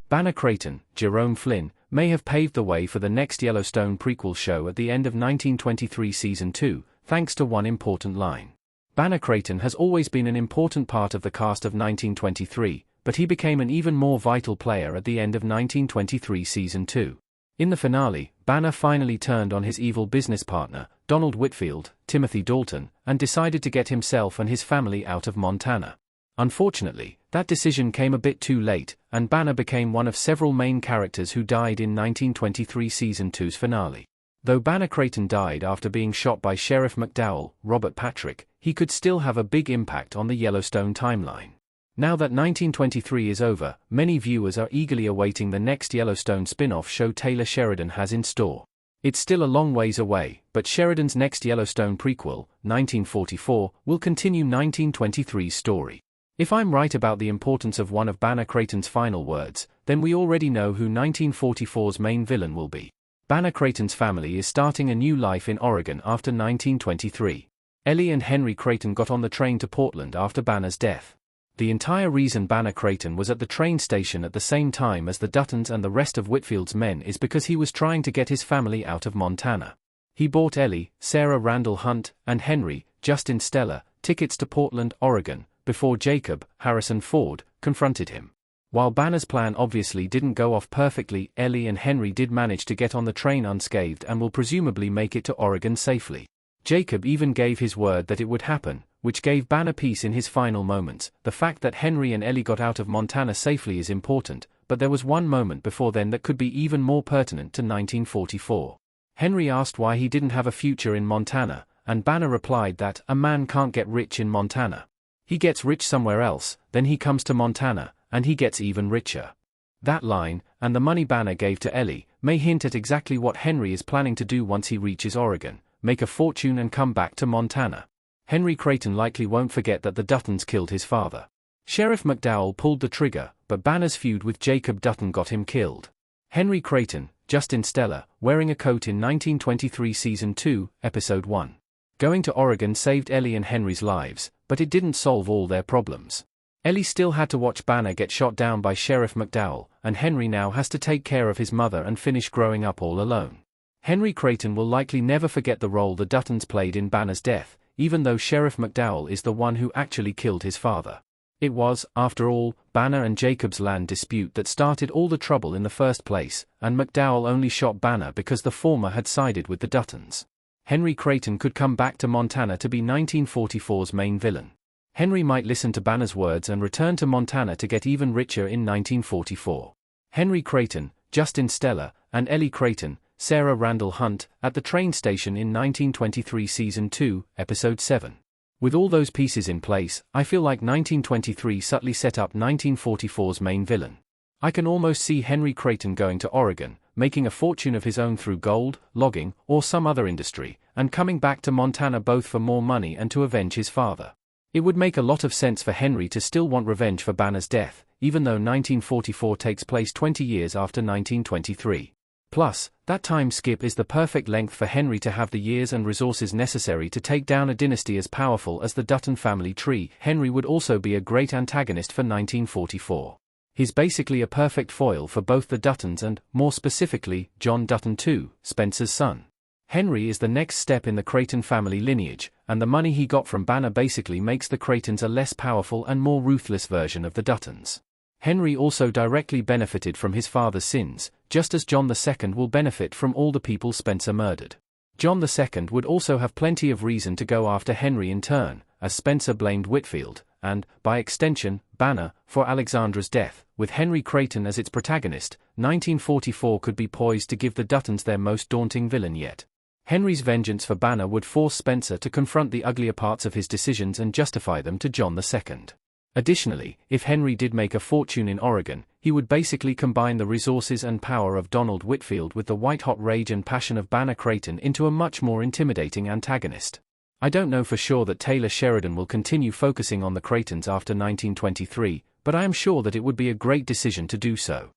Banner Creighton, Jerome Flynn, may have paved the way for the next Yellowstone prequel show at the end of 1923 Season 2, thanks to one important line. Banner Creighton has always been an important part of the cast of 1923, but he became an even more vital player at the end of 1923 Season 2. In the finale, Banner finally turned on his evil business partner, Donald Whitfield, Timothy Dalton, and decided to get himself and his family out of Montana. Unfortunately, that decision came a bit too late, and Banner became one of several main characters who died in 1923 Season 2's finale. Though Banner Creighton died after being shot by Sheriff McDowell, Robert Patrick, he could still have a big impact on the Yellowstone timeline. Now that 1923 is over, many viewers are eagerly awaiting the next Yellowstone spin-off show Taylor Sheridan has in store. It's still a long ways away, but Sheridan's next Yellowstone prequel, 1944, will continue 1923's story. If I'm right about the importance of one of Banner Creighton's final words, then we already know who 1944's main villain will be. Banner Creighton's family is starting a new life in Oregon after 1923. Ellie and Henry Creighton got on the train to Portland after Banner's death. The entire reason Banner Creighton was at the train station at the same time as the Duttons and the rest of Whitfield's men is because he was trying to get his family out of Montana. He bought Ellie, Sarah Randall Hunt, and Henry, Justin Stella, tickets to Portland, Oregon, before Jacob, Harrison Ford, confronted him. While Banner's plan obviously didn't go off perfectly, Ellie and Henry did manage to get on the train unscathed and will presumably make it to Oregon safely. Jacob even gave his word that it would happen, which gave Banner peace in his final moments. The fact that Henry and Ellie got out of Montana safely is important, but there was one moment before then that could be even more pertinent to 1944. Henry asked why he didn't have a future in Montana, and Banner replied that a man can't get rich in Montana. He gets rich somewhere else, then he comes to Montana, and he gets even richer. That line, and the money Banner gave to Ellie, may hint at exactly what Henry is planning to do once he reaches Oregon: make a fortune and come back to Montana. Henry Creighton likely won't forget that the Duttons killed his father. Sheriff McDowell pulled the trigger, but Banner's feud with Jacob Dutton got him killed. Henry Creighton, Justin Stella, wearing a coat in 1923 Season 2, Episode 1. Going to Oregon saved Ellie and Henry's lives, but it didn't solve all their problems. Ellie still had to watch Banner get shot down by Sheriff McDowell, and Henry now has to take care of his mother and finish growing up all alone. Henry Creighton will likely never forget the role the Duttons played in Banner's death, even though Sheriff McDowell is the one who actually killed his father. It was, after all, Banner and Jacob's land dispute that started all the trouble in the first place, and McDowell only shot Banner because the former had sided with the Duttons. Henry Creighton could come back to Montana to be 1944's main villain. Henry might listen to Banner's words and return to Montana to get even richer in 1944. Henry Creighton, Justin Stella, and Ellie Creighton, Sarah Randall Hunt, at the train station in 1923 Season 2, Episode 7. With all those pieces in place, I feel like 1923 subtly set up 1944's main villain. I can almost see Henry Creighton going to Oregon, making a fortune of his own through gold, logging, or some other industry, and coming back to Montana both for more money and to avenge his father. It would make a lot of sense for Henry to still want revenge for Banner's death, even though 1944 takes place 20 years after 1923. Plus, that time skip is the perfect length for Henry to have the years and resources necessary to take down a dynasty as powerful as the Dutton family tree. Henry would also be a great antagonist for 1944. He's basically a perfect foil for both the Duttons and, more specifically, John Dutton II, Spencer's son. Henry is the next step in the Creighton family lineage, and the money he got from Banner basically makes the Creightons a less powerful and more ruthless version of the Duttons. Henry also directly benefited from his father's sins, just as John II will benefit from all the people Spencer murdered. John II would also have plenty of reason to go after Henry in turn, as Spencer blamed Whitfield, and, by extension, Banner, for Alexandra's death. With Henry Creighton as its protagonist, 1944 could be poised to give the Duttons their most daunting villain yet. Henry's vengeance for Banner would force Spencer to confront the uglier parts of his decisions and justify them to John II. Additionally, if Henry did make a fortune in Oregon, he would basically combine the resources and power of Donald Whitfield with the white-hot rage and passion of Banner Creighton into a much more intimidating antagonist. I don't know for sure that Taylor Sheridan will continue focusing on the Creightons after 1923, but I am sure that it would be a great decision to do so.